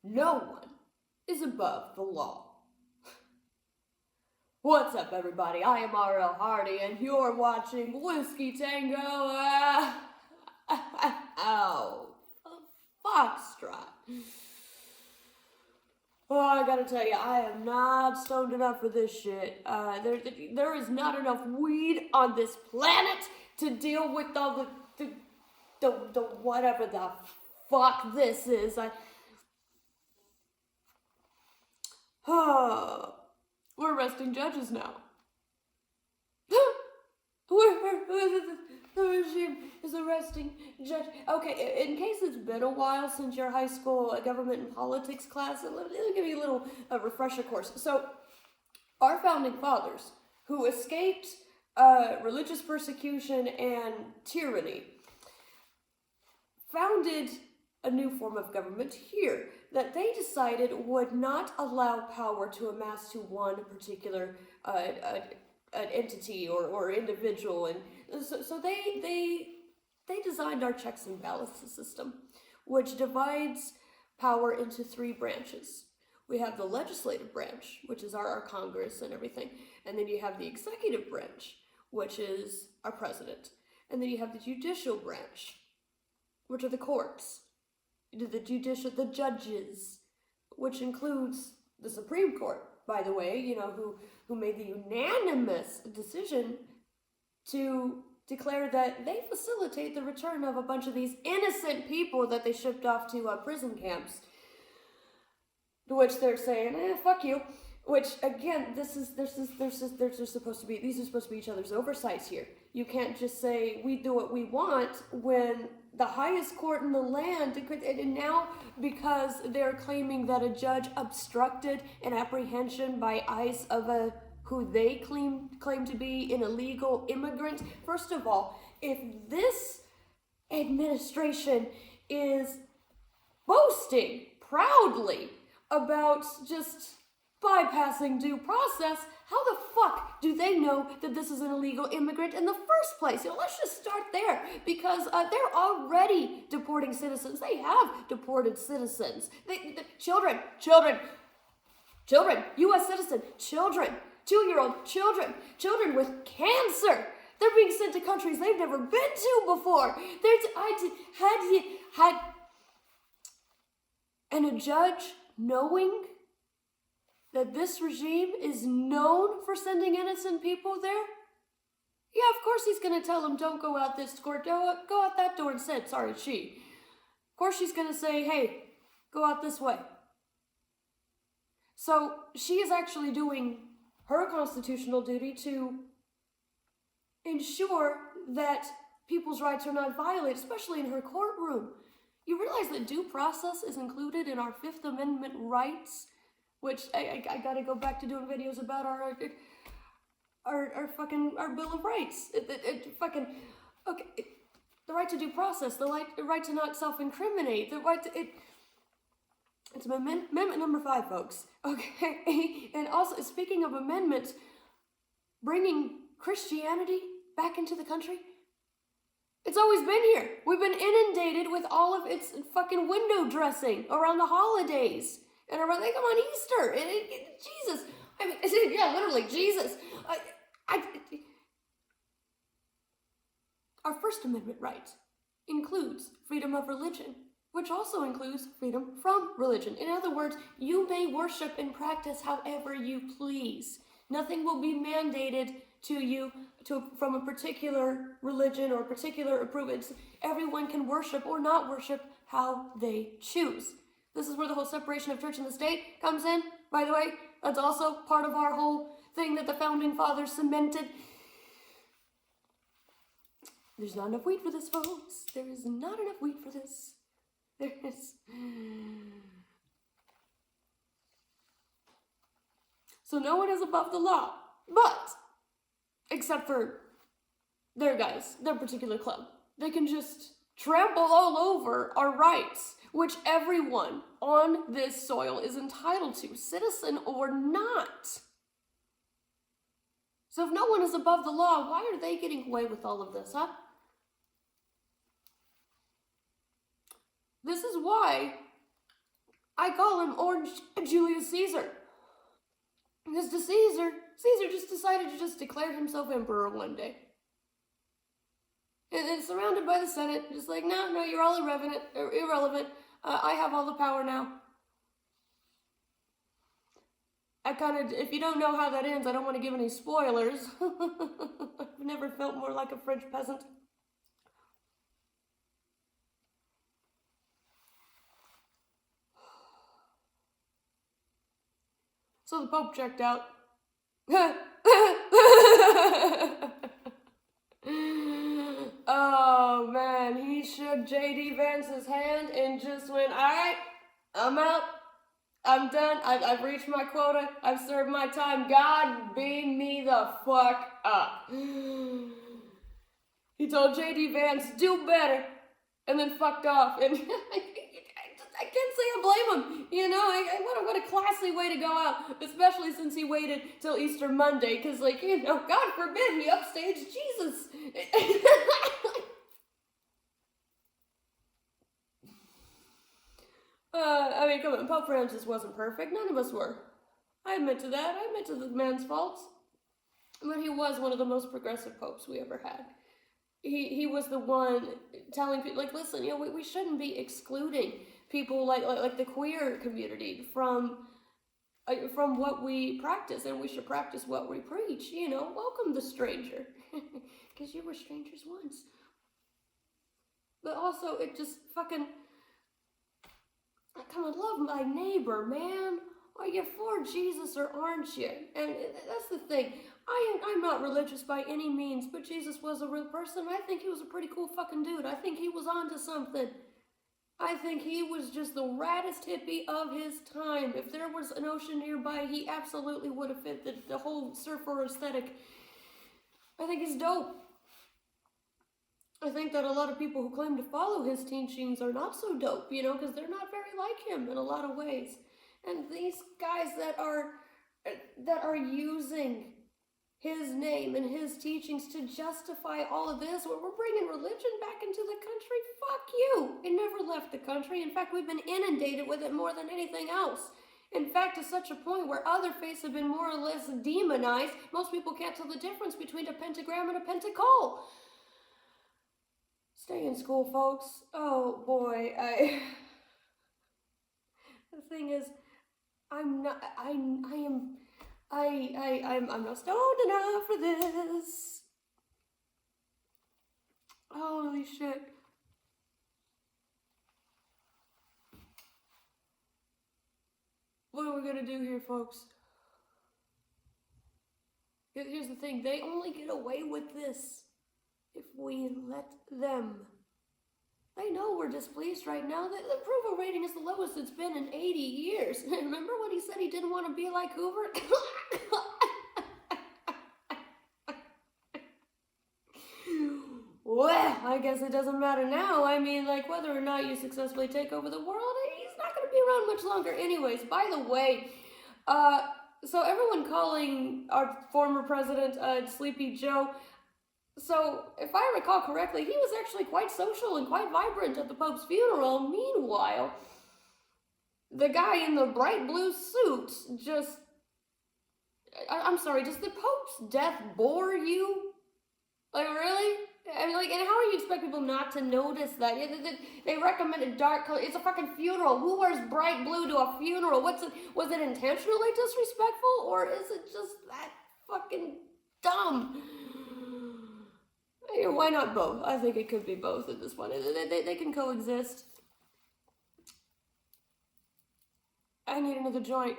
No one is above the law. What's up, everybody? I am R.L. Hardy, and you're watching Whiskey Tango. Ow. Foxtrot. Oh, I gotta tell you, I am not stoned enough for this shit. There is not enough weed on this planet to deal with all the whatever the fuck this is. We're arresting judges now. The regime is arresting judge. Okay, in case it's been a while since your high school government and politics class, let me give you a little refresher course. So, our founding fathers, who escaped religious persecution and tyranny, founded a new form of government here that they decided would not allow power to amass to one particular an entity or individual, and so they designed our checks and balances system, which divides power into three branches. We have the legislative branch, which is our Congress and everything, and then you have the executive branch, which is our president, and then you have the judicial branch, which are the courts, the judges, which includes the Supreme Court, by the way, who made the unanimous decision to declare that they facilitate the return of a bunch of these innocent people that they shipped off to prison camps, to which they're saying, fuck you. Which, again, these are supposed to be each other's oversights here. You can't just say, we do what we want, when the highest court in the land, and now because they're claiming that a judge obstructed an apprehension by ICE of who they claim to be an illegal immigrant. First of all, if this administration is boasting proudly about just bypassing due process, how the fuck do they know that this is an illegal immigrant in the first place? Let's just start there, because they're already deporting citizens. They have deported citizens. Children, U.S. citizen, children, 2-year-old children with cancer. They're being sent to countries they've never been to before. And a judge knowing that this regime is known for sending innocent people there? Yeah, of course he's going to tell them, don't go out this door, go out that door instead. Sorry, she. Of course she's going to say, hey, go out this way. So she is actually doing her constitutional duty to ensure that people's rights are not violated, especially in her courtroom. You realize that due process is included in our Fifth Amendment rights? Which I gotta go back to doing videos about our Bill of Rights. The right to due process, the right to not self-incriminate, the right to it's amendment number 5, folks. Okay, and also speaking of amendments, bringing Christianity back into the country. It's always been here. We've been inundated with all of its fucking window dressing around the holidays. And around, they come on Easter, Jesus, I mean, yeah, literally, Jesus. Our First Amendment right includes freedom of religion, which also includes freedom from religion. In other words, you may worship and practice however you please. Nothing will be mandated to you from a particular religion or particular approvals. Everyone can worship or not worship how they choose. This is where the whole separation of church and the state comes in, by the way. That's also part of our whole thing that the founding fathers cemented. There's not enough weed for this, folks. There is not enough weed for this. There is. So no one is above the law. But, except for their guys, their particular club. They can just trample all over our rights, which everyone on this soil is entitled to, citizen or not. So if no one is above the law, why are they getting away with all of this, huh? This is why I call him Orange Julius Caesar. Because Caesar just decided to just declare himself emperor one day. And surrounded by the Senate, just like, no, you're all irrelevant. I have all the power now. If you don't know how that ends, I don't want to give any spoilers. I've never felt more like a French peasant. So the Pope checked out. Oh man, he shook J.D. Vance's hand and just went, alright, I'm out. I'm done. I've reached my quota. I've served my time. God beam me the fuck up. He told J.D. Vance, do better, and then fucked off. And I can't say I blame him. You know, what a classy way to go out, especially since he waited till Easter Monday, because, like, you know, God forbid he upstaged Jesus. I mean, come on, Pope Francis wasn't perfect. None of us were. I admit to that. I admit to the man's faults. But he was one of the most progressive popes we ever had. He was the one telling people, like, listen, you know, we shouldn't be excluding people like the queer community from what we practice, and we should practice what we preach. You know, welcome the stranger, because you were strangers once. But also, it just fucking, come on, love my neighbor, man. Are you for Jesus or aren't you? And that's the thing. I'm not religious by any means, but Jesus was a real person. I think he was a pretty cool fucking dude. I think he was onto something. I think he was just the raddest hippie of his time. If there was an ocean nearby, he absolutely would have fit the whole surfer aesthetic. I think he's dope. I think that a lot of people who claim to follow his teachings are not so dope, you know, because they're not very like him in a lot of ways. And these guys that are using his name and his teachings to justify all of this, we're bringing religion back into the country. Fuck you. It never left the country. In fact, we've been inundated with it more than anything else. In fact, to such a point where other faiths have been more or less demonized, most people can't tell the difference between a pentagram and a pentacle. Stay in school, folks. Oh boy, the thing is, I'm not stoned enough for this. Holy shit. What are we gonna do here, folks? Here's the thing, they only get away with this if we let them. They know we're displeased right now. The approval rating is the lowest it's been in 80 years. Remember when he said he didn't want to be like Hoover? Well, I guess it doesn't matter now. I mean, like, whether or not you successfully take over the world, he's not going to be around much longer anyways. By the way, so everyone calling our former president Sleepy Joe. So, if I recall correctly, he was actually quite social and quite vibrant at the Pope's funeral. Meanwhile, the guy in the bright blue suit just... I'm sorry, does the Pope's death bore you? Like, really? I mean, like, and how do you expect people not to notice that? They recommended dark color. It's a fucking funeral. Who wears bright blue to a funeral? Was it intentionally disrespectful, or is it just that fucking dumb? Why not both? I think it could be both at this point. They can coexist. I need another joint.